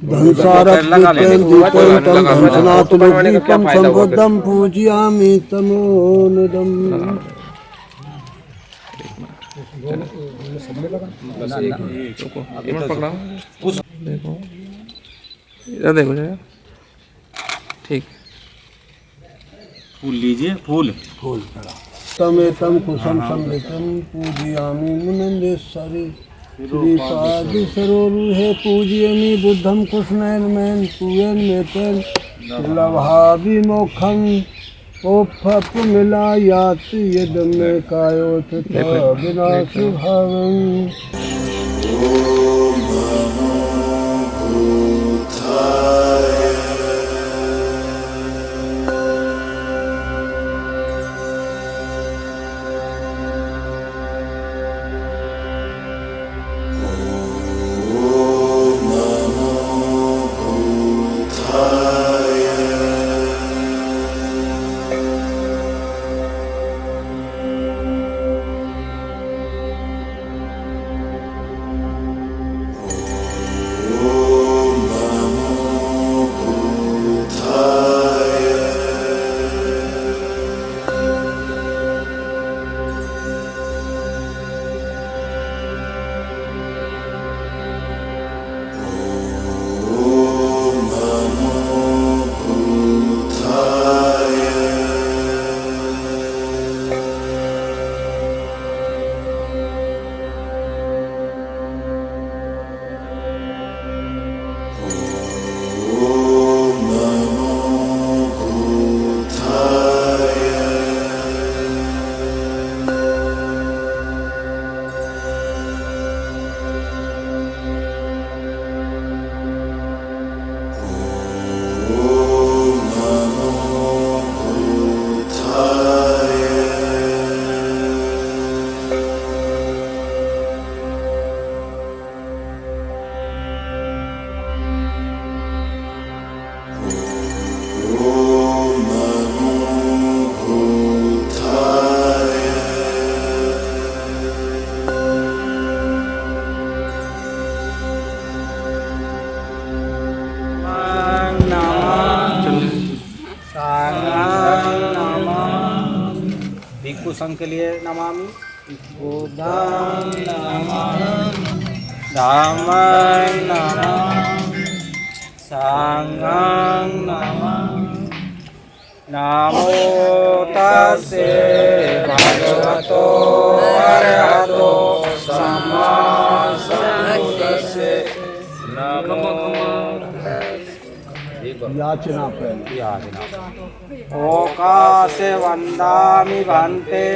धंसारदीपं संबुद्धं पूजयामि तमोनिदम्। इधर देखो जरा, ठीक। फूल लीजिए, फूल तमेतम कुसुम संगीतम पूजयामि मुनिंदेश्वरी। श्रीपादि सरोरुहे पूजयामि बुद्धं कृष्णेन पूयन मेतन लभावि मोक्षं ओफप मिलायाति यद मे कायोत विनाशि भावं। भिक्षु संघ के लिए नमामि। बुद्धं नमामि, धम्मं नमामि, संघं नमामि। नमो तस्से भगवतो अरहतो सम्मा सम्बुद्धस्से। नमो याचना पहले ओकासे वंदामि भन्ते,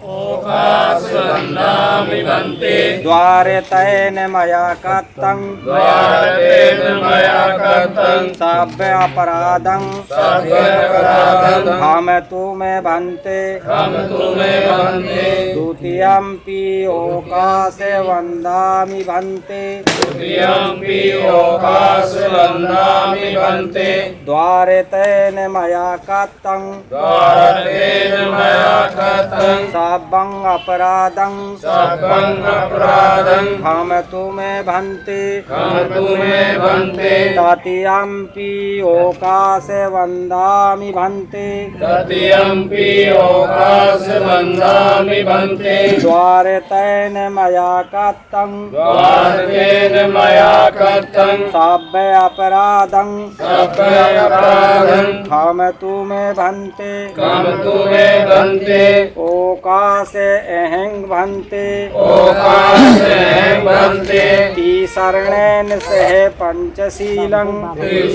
ओकासे वंदामि भन्ते। द्वारे तेन मया कृतं, द्वारे तेन मया कृतं। सभ्य अपराधं, सभ्य अपराधं। क्षमतु मे भन्ते, क्षमतु मे भन्ते। द्वितीयम्पि ओकासे वंदामि भन्ते, द्वितीयम्पि ओकासे वंदामि भन्ते। द्वारे तेन मया कृतं, द्वारे तेन मया कृतं। सभ्यं अपराधं, सभ्यं अपराधं। क्षमतु मे भन्ते, क्षमतु मे भन्ते। तृतीयम्पि ओकासे वंदामि भन्ते, तृतीयम्पि ओकासे वंदामि भन्ते। द्वारे तेन मया कृतं, द्वारे तेन मया कृतं। सभ्य अपराधं, सभ्य अपराधं। क्षमतु मे भन्ते, क्षमतु मे भन्ते। ओकासे अहं भन्ते, ओकासे अहं भन्ते। शरणेन सह पंचशीलं,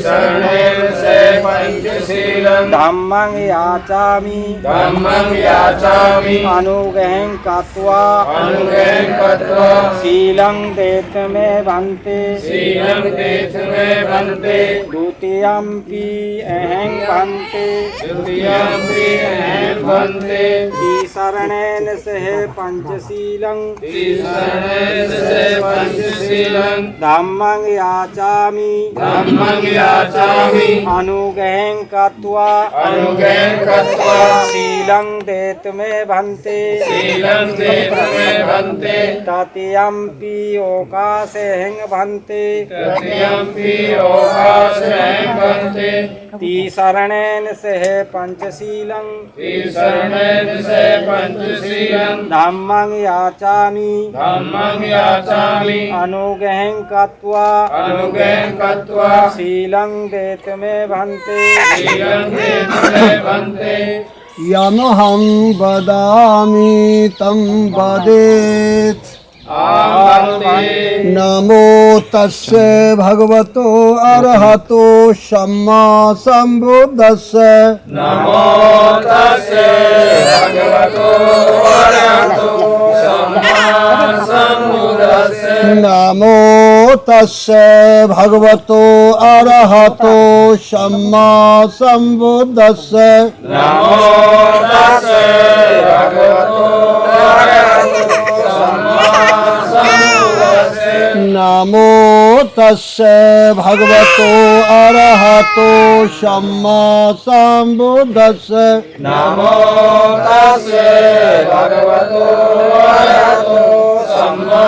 शरणेन सह पंचशीलं। धम्मं याचामि, धम्मं याचामि। अनुग्रहं कृत्वा, अनुग्रहं कृत्वा। शीलं देत मे भन्ते, शीलं देत मे भन्ते। द्वितीयम्पि अहं भन्ते, द्वितीयम्पि अहं भन्ते। त्रिशरणेन सह पंचशीलं त्रिशरणेन सह पंचशीलं धम्मं याचामि धम्मं याचामि अनुगहं कृत्वा शीलं देतमे भन्ते शीलं देतमे भन्ते तत्यंपि ओकासेहं भन्ते तत्यंपि ओकासेहं भन्ते त्रिशरणेन सह पंचशीलं त्रिशरणेन सह पंचशीलं धम्मं याचामि धम्मं याचामि अनुगहं कृत्वा शीलं देतमे भन्ते शीलं देतमे भन्ते यमहं वदामि तं वदेत् नमो तस्य भगवतो अरहतो सम्मा सम्बुद्धस्य नमो तस्य भगवतो अरहतो सम्मा सम्बुद्धस्य नमो तस्य भगवतो अरहतो सम्मा सम्बुद्धस्य नमो तस्य भगवतो अरहतो सम्मा सम्बुद्धस्य नमो तस्य भगवतो अरहतो सम्मा सम्बुद्धस्य नमो तस्य भगवतो अरहतो सम्मा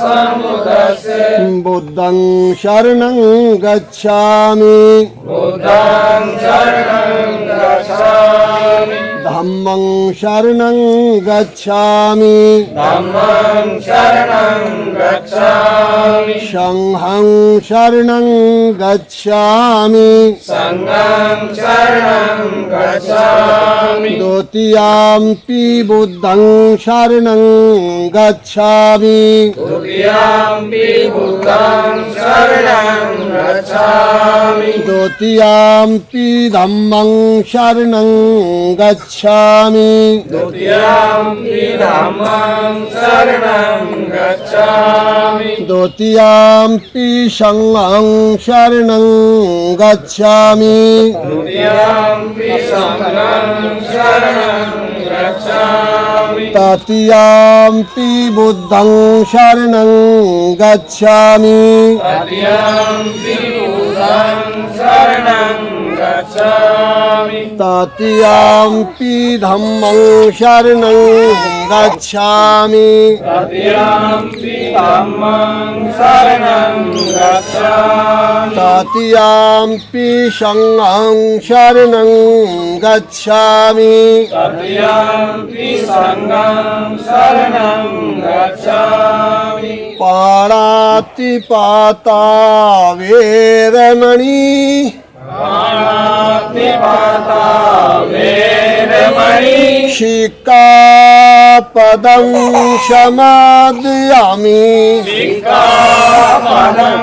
सम्बुद्धस्य बुद्धं शरणं गच्छामि बुद्धं शरणं गच्छामि धम्मं शरणं गच्छामि धम्मं शरणं गच्छामि संघं शरणं गच्छामि संघं शरणं गच्छामि द्वितीयाम्पि बुद्धं शरणं गच्छामि द्वितीयाम्पि बुद्धं शरणं गच्छामि द्वितीयाम्पि धम्मं शरणं गच्छामि द्वितीयाम्पि धम्मं शरणं गच्छामि द्वितीयाम्पि संघं शरणं गच्छामि द्वितीयाम्पि संघं शरणं गच्छामि तृतीयाम्पि बुद्धं शरणं गच्छामि तृतीयाम्पि बुद्धं शरणं गच्छामि तृतीयाम्पि धम्मं शरणं गच्छामि तृतीयाम्पि धम्मं शरणं गच्छामि तृतीयाम्पि संघं शरणं गच्छामि तृतीयाम्पि संघं शरणं गच्छामि पाणातिपाता वेरमणि पाणातिपाता वेरमणि शिक्खापदं समादयामि सिक्खापदं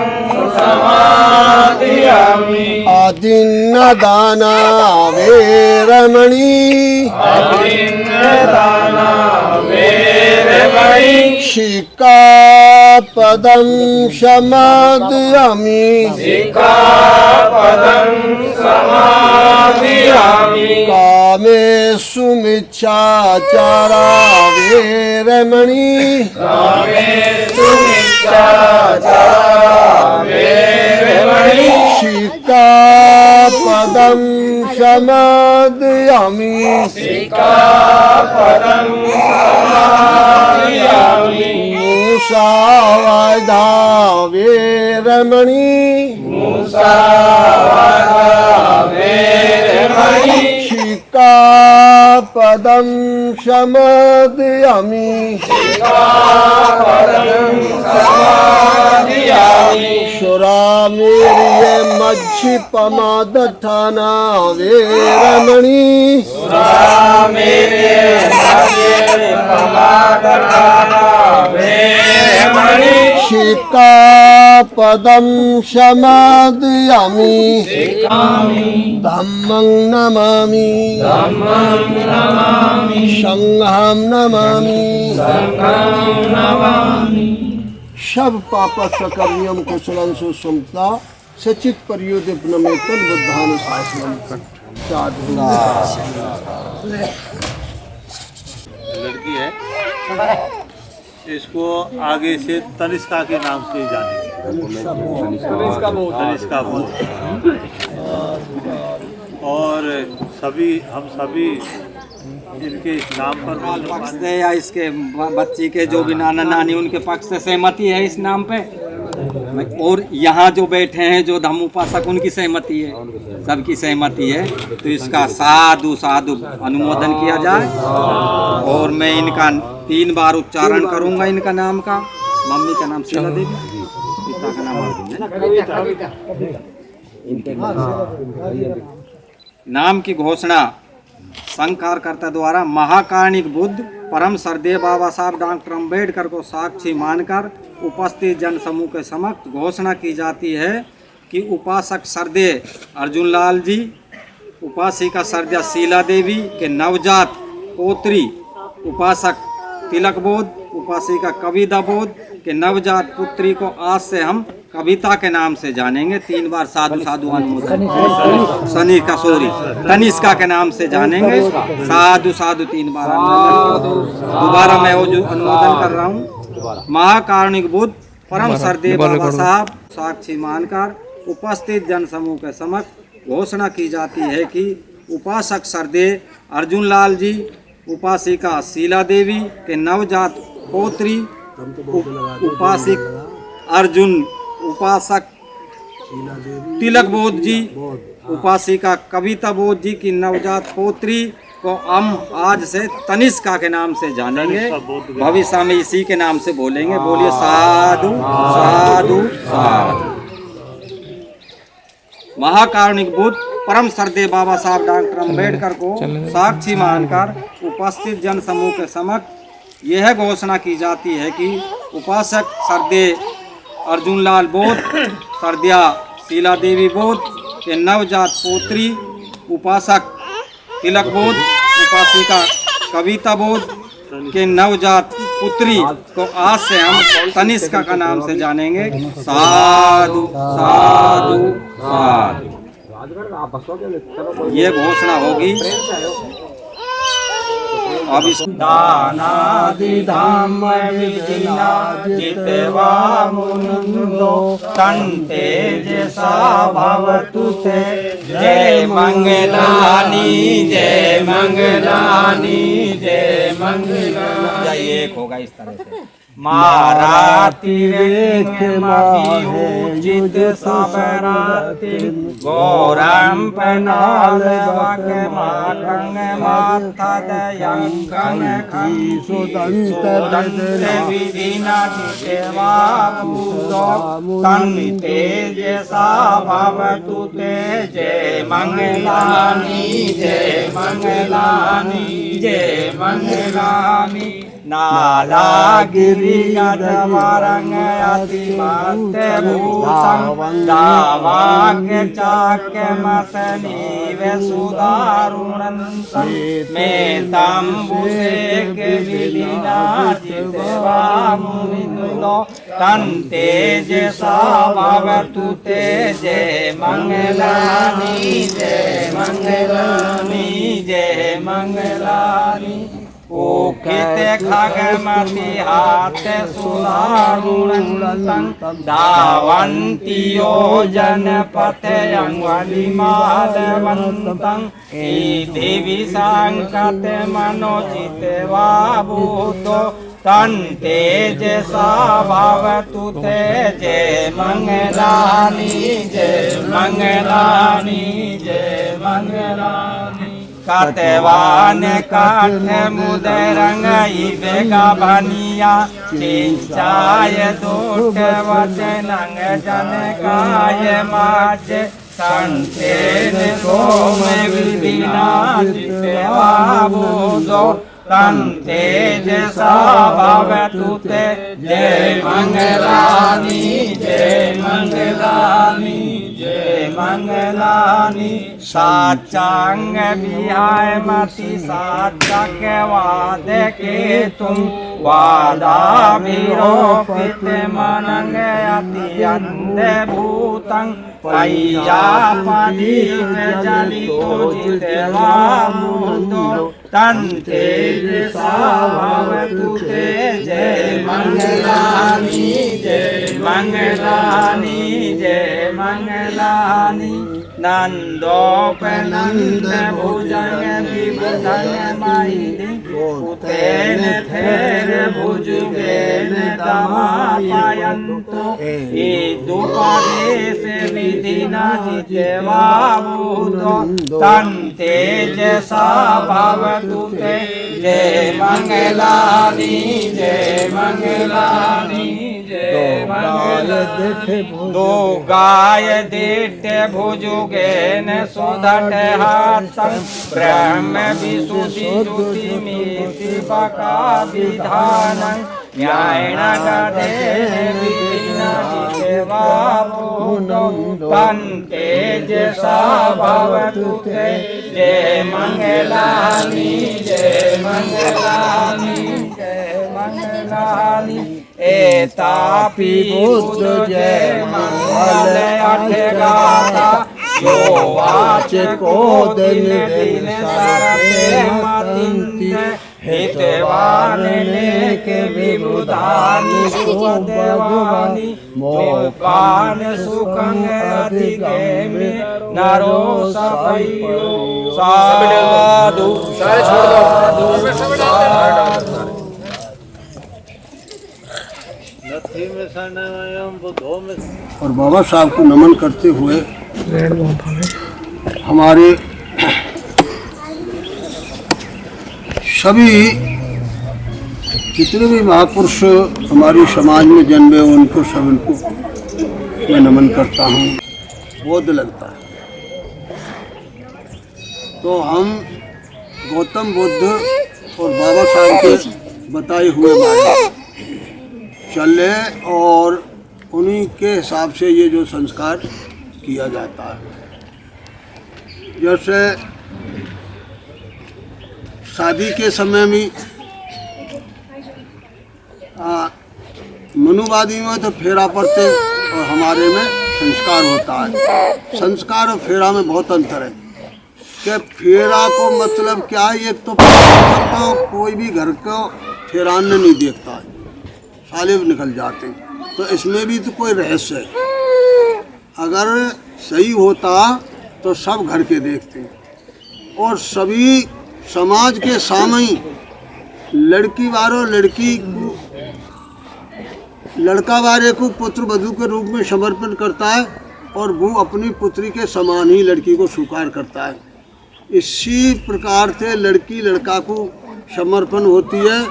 समादयामि अदिन्नदाना वेरमणि अदिन्नदाना वेरमणि शिक्खापदं समादयामि सिक्खापदं समादयामि कामेषु मिच्छाचारा वेरमणि कामेषु मिच्छाचारा वेरमणि शिक्खापदं समादयामि सिक्खापदं समादयामि मुसावादा वेरमणि मुसावादा वेरमणि शिक्खापदं समादयामि सिक्खापदं समादयामि सुरामेर्य मज्झिपमादठाना वेरमणि सुरामेर्य मज्झिपमादठाना वेरमणि शिक्खापदं समादयामि सिक्खामि धम्मं नमामि धम्मं नमामि संघं नमामि संघं नमामि सब पाप सकर्म्यम कुशलं सुसमता सचित पर्युदिप्नमेतन बुद्धानुशासनम साधु लड़की है। इसको आगे से तनिष्का के नाम से जानेंगे। तनिष्का बोध। और हम सभी इनके इस नाम पर पक्ष से या इसके बच्ची के जो भी नाना नानी उनके पक्ष से सहमति है इस नाम पे, और यहाँ जो बैठे हैं जो धम्म उपासक उनकी सहमति है, सबकी सहमति है, तो इसका साधु साधु अनुमोदन किया जाए। और मैं इनका 3 बार उच्चारण करूंगा इनका नाम का। मम्मी का नाम शीला देवी, पिता का नाम नाम की घोषणा संकारकर्ता द्वारा महाकारुणिक बुद्ध परम सरदेव बाबा साहब डॉक्टर अम्बेडकर को साक्षी मानकर उपस्थित जन समूह के समक्ष घोषणा की जाती है कि उपासक सरदेव अर्जुन लाल जी, उपासिका सरदेव शीला देवी के नवजात पोत्री उपासक तिलक बोध, उपासिका कविता बोध के नवजात पुत्री को आज से हम कविता के नाम से जानेंगे। 3 बार साधु साधु अनुमोदन, सनी का सॉरी तनिष्का के नाम से जानेंगे। साधु साधु 3 बार अनुमोदन। दोबारा मैं वो जो अनुमोदन कर रहा हूँ। महाकारुणिक बुद्ध परम सरदेव बाबा साहब साक्षी मानकर उपस्थित जन समूह के समक्ष घोषणा की जाती है कि उपासक सरदेव अर्जुन लाल जी, उपासिका शीला देवी के नवजात पौत्री उपासिक अर्जुन, उपासक तिलक बोध जी, उपासिका कविता बोध जी की नवजात पौत्री को हम आज से तनिष्का के नाम से जानेंगे। भविष्य में इसी के नाम से बोलेंगे। बोलिए साधु साधु साधु। महाकारुणिक बुद्ध परम सरदेव बाबा साहब डॉक्टर अम्बेडकर को साक्षी मानकर उपस्थित जन समूह के समक्ष यह घोषणा की जाती है कि उपासक सरदेव अर्जुन लाल बोध, सरदिया शीला देवी बोध के नवजात पोत्री उपासक तिलक बोध, उपासिका कविता बोध के नवजात पुत्री को आज से हम तनिष्का का नाम से जानेंगे। साधु साधु साधु। ये घोषणा होगी। अब इस दानादिधाम विधिना जितवा मुनिंदो कंते जैसा भवतु ते। जय मंगलानी जय मंगलानी जय मंगलानी। एक होगा इस तरह से। मारातिरेजित सबराति गौरम पनाल वक माकंग माथदयंकन खी सुदंत विधिना सेवा पूजो तन्ते जैसा भवतु ते। जय मंगलानी जय मंगलानी जय मंगलानी। नालागिरी अधवरंग अतिमत्य भूषण दावाक्य चाक्य मसनी वे सुदारुणंतं में तंबुसेक विधिना जितवा मुनिंदो तन्ते जैसा भवतु ते। जय मंगलानी जय मंगलानी जय मंगलानी। ओकित खगमति हाथ सुदारुणंतं धावन्तियो जनपथयंवलिमालवन्तं। देवी संकट मनोजितवा भूतो तन्ते जैसा भवतु ते। जय मंगलानी जय मंगलानी जय मंगलानी। कतवान काठ मुदरंग इवेगा बनिया चिंचाय दोट वचनंग जनकाय माच संतेन सोम विधिना जितवा बोधो तन्ते जैसा भवतु ते। जय मंगलानी जय मंगलानी जय मंगलानी। साचांग विहाय मति साचक वाद के तुम वादा विरोपित मनंग अति अंध भूतं पय्या पदी जलितो जितवा मुंदो तन तेजसा भवतु ते जय मंगलानि जय मंगलानि जय मंगलानि नंदोपनंद भुजंग विबुधंग माहिनी उतेन थेर भुजुगेन दमापयन्तु इदुपदेश विधिना जितेवावुतो तं तेजसा भवतु ते जय मंगलानि जय मंगलानि जय मंगलानि दो गाय दिट्टे भुजुगेन सुधट हातं ब्रह्म विशुद्धि ज्योतिमिति बका विधानं न्यायेन गदेन विधिना जितेवावुतो तं तेजसा भवतु ते जय मंगलानि जय मंगलानि जय मंगलानि एतापि बुद्ध जय मंगल अठगाता यो वाचको दिन दिन सरते मतिन्ति हितवान नेक विबुधानि सुदेवानि मोकान सुखं अधिगमे नरो सपयो साधु साधु नथी में सनमयम बुद्धो में। और बाबा साहब को नमन करते हुए हमारे सभी जितने भी महापुरुष हमारी समाज में जन्मे उनको सबको मैं नमन करता हूँ। बोध लगता है तो हम गौतम बुद्ध और बाबा साहब के बताए हुए मार्ग चले और उन्हीं के हिसाब से ये जो संस्कार किया जाता है। जैसे शादी के समय में मनुवादी में तो फेरा पड़ते और हमारे में संस्कार होता है। संस्कार और फेरा में बहुत अंतर है कि फेरा को मतलब क्या है, एक तो कोई भी घर को फेराने नहीं देखता है, साले निकल जाते हैं। तो इसमें भी तो कोई रहस्य है। अगर सही होता तो सब घर के देखते और सभी समाज के सामने लड़की वालों लड़की को लड़का वाले को पुत्र वधू के रूप में समर्पण करता है और वो अपनी पुत्री के समान ही लड़की को स्वीकार करता है। इसी प्रकार से लड़की लड़का को समर्पण होती है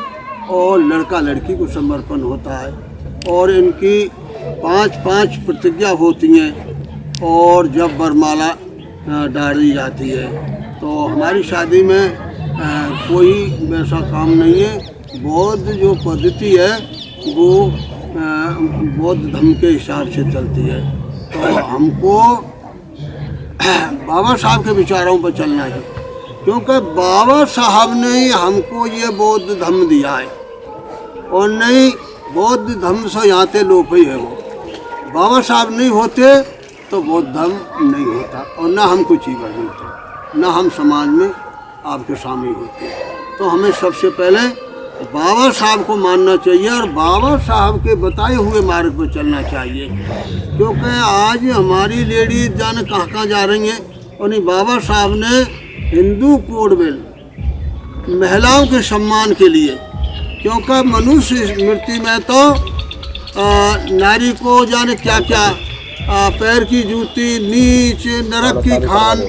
और लड़का लड़की को समर्पण होता है और इनकी 5-5 प्रतिज्ञा होती हैं और जब वरमाला डाली जाती है तो हमारी शादी में कोई वैसा काम नहीं है। बौद्ध जो पद्धति है वो बौद्ध धर्म के हिसाब से चलती है। तो हमको बाबा साहब के विचारों पर चलना है क्योंकि बाबा साहब ने ही हमको ये बौद्ध धर्म दिया है और नहीं बौद्ध धर्म से यहाँ ते लोप ही है। वो बाबा साहब नहीं होते तो बौद्ध धर्म नहीं होता और ना हम कुछ ही बनते, ना हम समाज में आपके सामने होते। तो हमें सबसे पहले बाबा साहब को मानना चाहिए और बाबा साहब के बताए हुए मार्ग पर चलना चाहिए क्योंकि आज हमारी लेडीज जाने कहाँ कहाँ जा रही हैं। और बाबा साहब ने हिंदू कोड बिल महिलाओं के सम्मान के लिए, क्योंकि मनुष्य स्मृति में तो नारी को जाने क्या क्या पैर की जूती, नीच, नरक की खान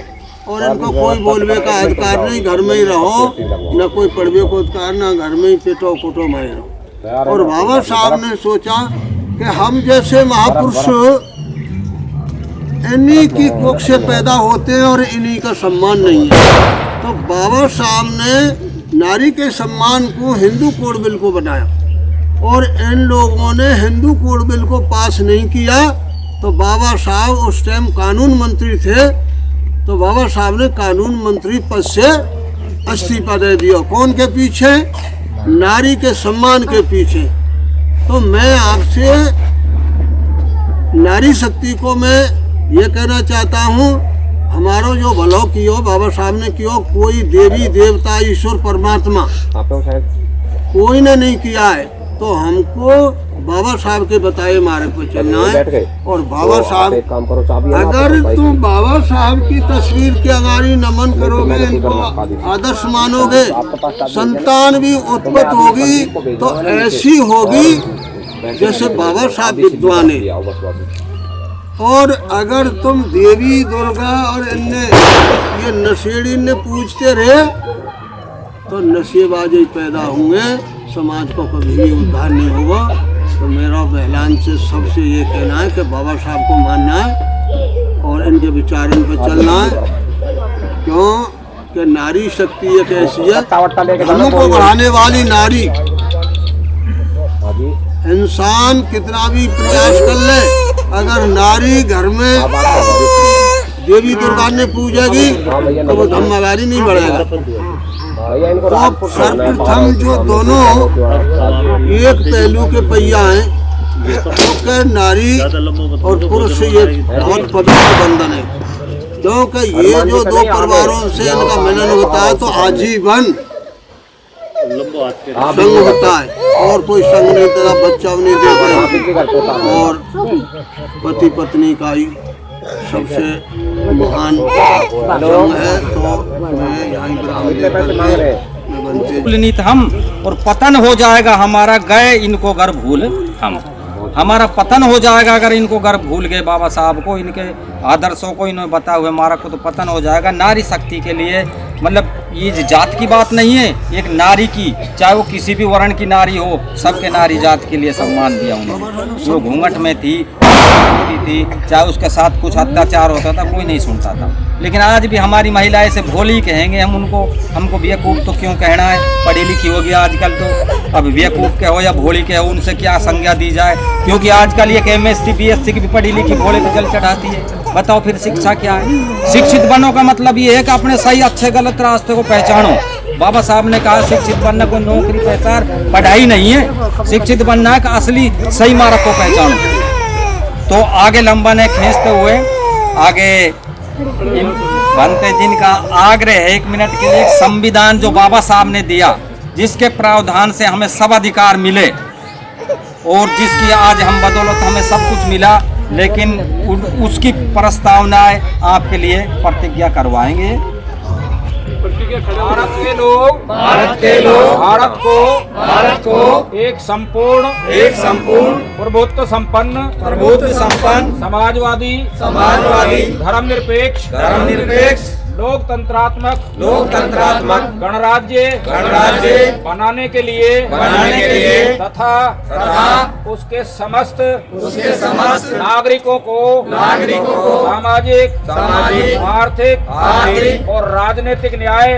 और इनको कोई बोलने का अधिकार नहीं। घर में ही रहो, न कोई पढ़वे को अधिकार, न घर में ही पेटो कोटो मारे रहो। और बाबा साहब ने सोचा कि हम जैसे महापुरुष इन्हीं की कोख से पैदा होते हैं और इन्हीं का सम्मान नहीं है। तो बाबा साहब ने नारी के सम्मान को हिंदू कोड बिल को बनाया और इन लोगों ने हिंदू कोड बिल को पास नहीं किया। तो बाबा साहब उस टाइम कानून मंत्री थे तो बाबा साहब ने कानून मंत्री पद से इस्तीफा दे दिया। कौन के पीछे? नारी के सम्मान के पीछे। तो मैं आपसे नारी शक्ति को मैं ये कहना चाहता हूँ, हमारो जो भलो कियो बाबा साहब ने कियो, कोई देवी देवता ईश्वर परमात्मा कोई ने नहीं किया है। तो हमको बाबा साहब के बताए मार्ग पे चलना है। और बाबा साहब, अगर तुम बाबा साहब की तस्वीर के अगाड़ी नमन करोगे, इनको आदर्श मानोगे, संतान भी उत्पत्त होगी तो ऐसी होगी जैसे बाबा साहब विद्वान है। और अगर तुम देवी दुर्गा और इनने ये नशेड़ी ने पूछते रहे तो नशेबाजी पैदा होंगे, समाज को कभी भी उद्धार नहीं होगा। तो मेरा बहलान से सबसे ये कहना है कि बाबा साहब को मानना है और इनके विचार इन पर चलना है। क्यों कि नारी शक्ति एक ऐसी है, धर्म को बढ़ाने वाली नारी। इंसान कितना भी प्रयास कर ले, अगर नारी घर में देवी दुर्गा ने पूजेगी तो वो धर्म आगारी नहीं बढ़ेगा। तो सर्वप्रथम जो दोनों एक पहलू के पहिया हैं, तो नारी और पुरुष से ये बहुत पवित्र बंधन है। क्योंकि ये जो दो परिवारों से इनका मिलन होता है तो आजीवन संग होता है, और कोई संग नहीं तेरा बच्चा नहीं देता। और पति पत्नी का ही सबसे महान संग है। तो मैं यहाँ हम और पतन हो जाएगा हमारा, गए इनको घर भूल हम। हमारा पतन हो जाएगा अगर इनको घर भूल गए, बाबा साहब को, इनके आदर्शों को इन्होंने बताए हुए हमारा को तो पतन हो जाएगा। नारी शक्ति के लिए मतलब ये जात की बात नहीं है, एक नारी की, चाहे वो किसी भी वर्ण की नारी हो, सबके नारी जात के लिए सम्मान दिया उन्होंने। वो घूंघट में थी, चाहे उसके साथ कुछ अत्याचार होता था कोई नहीं सुनता था। लेकिन आज भी हमारी महिलाएं से भोली कहेंगे हम उनको, हमको बेवकूफ़ तो क्यों कहना है, पढ़ी लिखी होगी आजकल तो। अब बेवकूफ़ कहो या भोली कहो, उनसे क्या संज्ञा दी जाए, क्योंकि आजकल ये MSc BSc की भी पढ़ी लिखी भोले पे जल चढ़ाती है। बताओ फिर शिक्षा क्या है? शिक्षित बनो का मतलब ये है कि अपने सही अच्छे गलत रास्ते को पहचानो। बाबा साहब ने कहा शिक्षित बनना कोई नौकरी पहचान पढ़ाई नहीं है, शिक्षित बनना है कि असली सही मार्ग को पहचानो। तो आगे लंबा ने खींचते हुए आगे बनते जिनका आग्रह है 1 मिनट के लिए, संविधान जो बाबा साहब ने दिया, जिसके प्रावधान से हमें सब अधिकार मिले और जिसकी आज हम बदौलत हमें सब कुछ मिला, लेकिन उसकी प्रस्तावनाएं आपके लिए प्रतिज्ञा करवाएंगे। भारत के लोग भारत को एक संपूर्ण प्रभुत्व संपन्न समाजवादी धर्मनिरपेक्ष लोकतंत्रात्मक गणराज्य बनाने के लिए तथा उसके समस्त नागरिकों को सामाजिक आर्थिक और राजनीतिक न्याय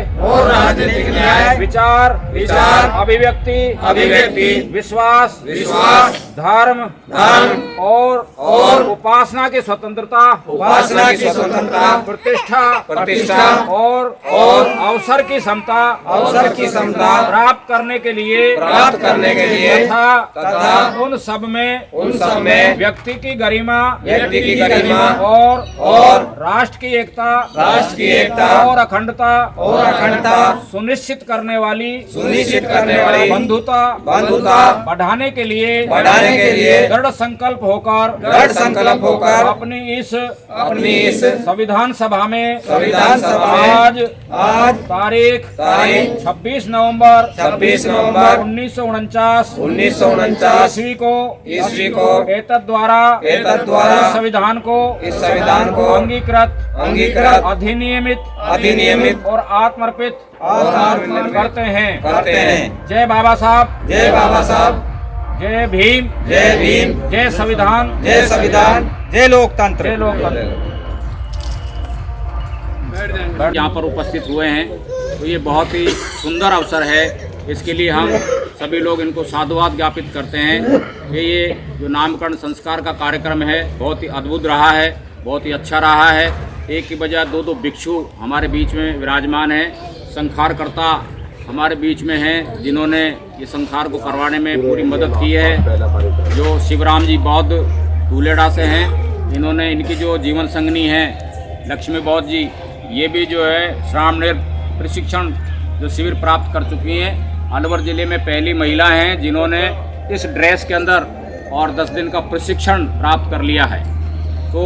विचार अभिव्यक्ति विश्वास धर्म और उपासना की स्वतंत्रता प्रतिष्ठा और अवसर की समता प्राप्त करने के लिए तथा उन सब में व्यक्ति की गरिमा और राष्ट्र की एकता और अखंडता सुनिश्चित करने वाली बंधुता बढ़ाने के लिए दृढ़ संकल्प होकर अपनी इस संविधान सभा में आज तारीख 26 नवंबर 1949 ईस्वी को एतद द्वारा संविधान को अंगीकृत अधिनियमित और आत्मर्पित करते हैं। जय बाबा साहब, जय भीम, जय संविधान, जय लोकतंत्र। यहाँ पर उपस्थित हुए हैं तो ये बहुत ही सुंदर अवसर है। इसके लिए हम सभी लोग इनको साधुवाद ज्ञापित करते हैं कि ये जो नामकरण संस्कार का कार्यक्रम है बहुत ही अद्भुत रहा है, बहुत ही अच्छा रहा है। एक की बजाय दो भिक्षु हमारे बीच में विराजमान हैं, संखारकर्ता हमारे बीच में हैं जिन्होंने ये संखार को करवाने में पूरी मदद की है। जो शिवराम जी बौद्ध दूलेड़ा से हैं, इन्होंने इनकी जो जीवन संगनी है लक्ष्मी बौद्ध जी, ये भी जो है श्रामणेर प्रशिक्षण जो शिविर प्राप्त कर चुकी हैं। अलवर ज़िले में पहली महिला हैं जिन्होंने इस ड्रेस के अंदर और 10 दिन का प्रशिक्षण प्राप्त कर लिया है। तो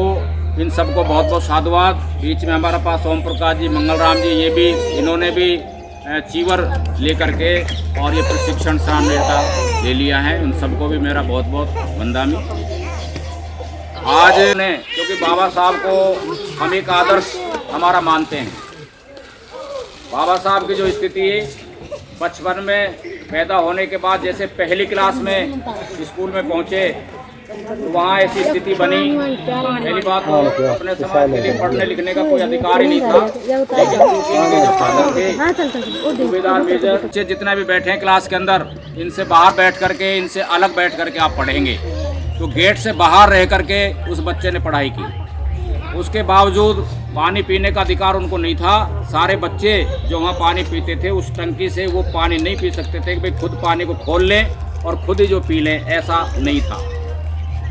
इन सबको बहुत बहुत साधुवाद। बीच में हमारे पास ओम प्रकाश जी, मंगल राम जी, ये भी इन्होंने भी चीवर लेकर के और ये प्रशिक्षण श्रामणेर का ले लिया है। उन सबको भी मेरा बहुत बहुत वंदनामी। आज ने क्योंकि बाबा साहब को हम एक आदर्श हमारा मानते हैं। बाबा साहब की जो स्थिति है, बचपन में पैदा होने के बाद जैसे पहली क्लास में स्कूल में पहुँचे तो वहाँ ऐसी स्थिति बनी। पहली बात तो अपने समाज के लिए पढ़ने लिखने का कोई अधिकार ही नहीं था, लेकिन क्योंकि इनके जो फादर थे सूबेदार मेजर, बच्चे जितने भी बैठे हैं क्लास के अंदर, इनसे बाहर बैठ करके, इनसे अलग बैठ करके आप पढ़ेंगे। तो गेट से बाहर रह करके उस बच्चे ने पढ़ाई की। उसके बावजूद पानी पीने का अधिकार उनको नहीं था। सारे बच्चे जो वहाँ पानी पीते थे उस टंकी से वो पानी नहीं पी सकते थे कि भाई खुद पानी को खोल लें और खुद ही जो पी लें, ऐसा नहीं था।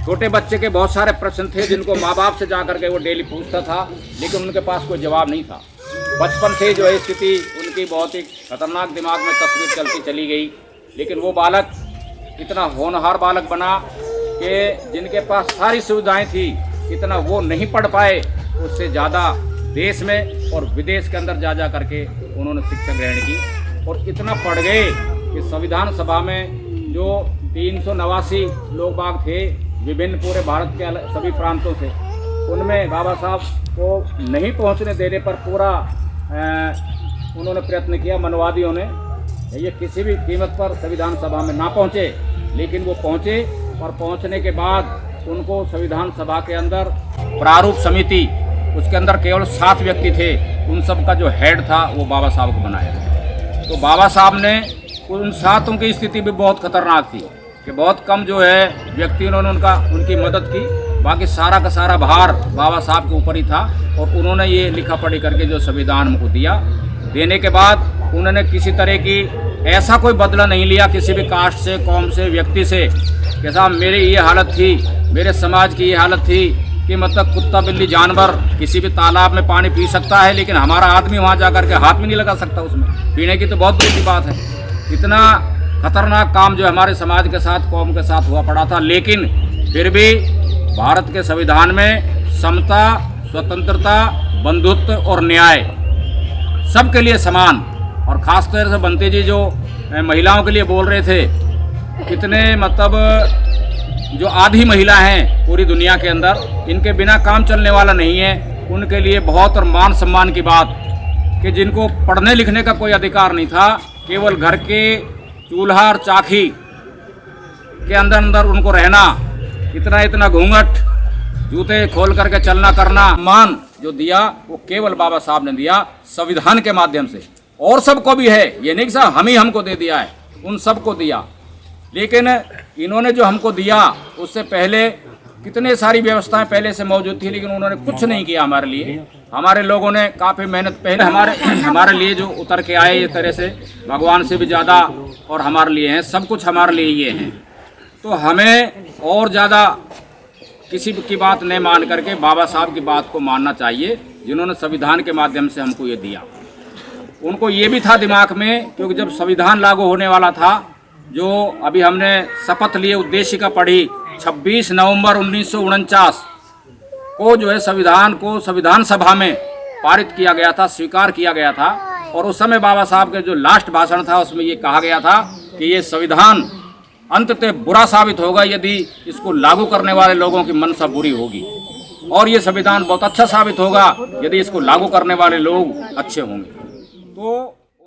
छोटे बच्चे के बहुत सारे प्रश्न थे जिनको माँ बाप से जा करके वो डेली पूछता था, लेकिन उनके पास कोई जवाब नहीं था। बचपन से जो है स्थिति उनकी बहुत ही खतरनाक दिमाग में तस्वीर चलती चली गई। लेकिन वो बालक इतना होनहार बालक बना कि जिनके पास सारी सुविधाएं थी, इतना वो नहीं पढ़ पाए, उससे ज़्यादा देश में और विदेश के अंदर जा करके उन्होंने शिक्षा ग्रहण की और इतना पढ़ गए कि संविधान सभा में जो 389 लोग बाग थे विभिन्न पूरे भारत के सभी प्रांतों से, उनमें बाबा साहब को नहीं पहुंचने देने पर पूरा उन्होंने प्रयत्न किया। मनवादियों ने ये किसी भी कीमत पर संविधान सभा में ना पहुंचे, लेकिन वो पहुंचे और पहुंचने के बाद उनको संविधान सभा के अंदर प्रारूप समिति, उसके अंदर केवल 7 व्यक्ति थे, उन सब का जो हेड था वो बाबा साहब को बनाया। तो बाबा साहब ने उन 7 की स्थिति भी बहुत खतरनाक थी कि बहुत कम जो है व्यक्ति उन्होंने उनकी मदद की, बाकी सारा का सारा भार बाबा साहब के ऊपर ही था। और उन्होंने ये लिखा पढ़ी करके जो संविधान हमको दिया, देने के बाद उन्होंने किसी तरह की ऐसा कोई बदला नहीं लिया किसी भी कास्ट से, कौम से, व्यक्ति से कि साहब मेरी ये हालत थी, मेरे समाज की ये हालत थी कि मतलब कुत्ता बिल्ली जानवर किसी भी तालाब में पानी पी सकता है, लेकिन हमारा आदमी वहाँ जा कर के हाथ भी नहीं लगा सकता उसमें, पीने की तो बहुत दूर की बात है। इतना खतरनाक काम जो हमारे समाज के साथ, कौम के साथ हुआ पड़ा था। लेकिन फिर भी भारत के संविधान में समता, स्वतंत्रता, बंधुत्व और न्याय सबके लिए समान, और ख़ासतौर से बंते जी जो महिलाओं के लिए बोल रहे थे, कितने मतलब जो आधी महिला हैं पूरी दुनिया के अंदर, इनके बिना काम चलने वाला नहीं है। उनके लिए बहुत और मान सम्मान की बात कि जिनको पढ़ने लिखने का कोई अधिकार नहीं था, केवल घर के चूल्हा और चाखी के अंदर उनको रहना, इतना घूंघट, जूते खोल करके चलना करना, मान जो दिया वो केवल बाबा साहब ने दिया संविधान के माध्यम से। और सबको भी है, ये नहीं कि साहब हम ही हमको दे दिया है, उन सबको दिया। लेकिन इन्होंने जो हमको दिया उससे पहले कितने सारी व्यवस्थाएं पहले से मौजूद थी, लेकिन उन्होंने कुछ नहीं किया हमारे लिए। हमारे लोगों ने काफ़ी मेहनत पहले हमारे लिए जो उतर के आए, इस तरह से भगवान से भी ज़्यादा और हमारे लिए हैं, सब कुछ हमारे लिए ये हैं। तो हमें और ज़्यादा किसी की बात नहीं मान करके बाबा साहब की बात को मानना चाहिए, जिन्होंने संविधान के माध्यम से हमको ये दिया। उनको ये भी था दिमाग में, क्योंकि जब संविधान लागू होने वाला था, जो अभी हमने शपथ लिए, उद्देशिका पढ़ी, 26 नवंबर 1949 को जो है संविधान को संविधान सभा में पारित किया गया था, स्वीकार किया गया था। और उस समय बाबा साहब के जो लास्ट भाषण था उसमें ये कहा गया था कि ये संविधान अंततः बुरा साबित होगा यदि इसको लागू करने वाले लोगों की मनसा बुरी होगी, और ये संविधान बहुत अच्छा साबित होगा यदि इसको लागू करने वाले लोग अच्छे होंगे। तो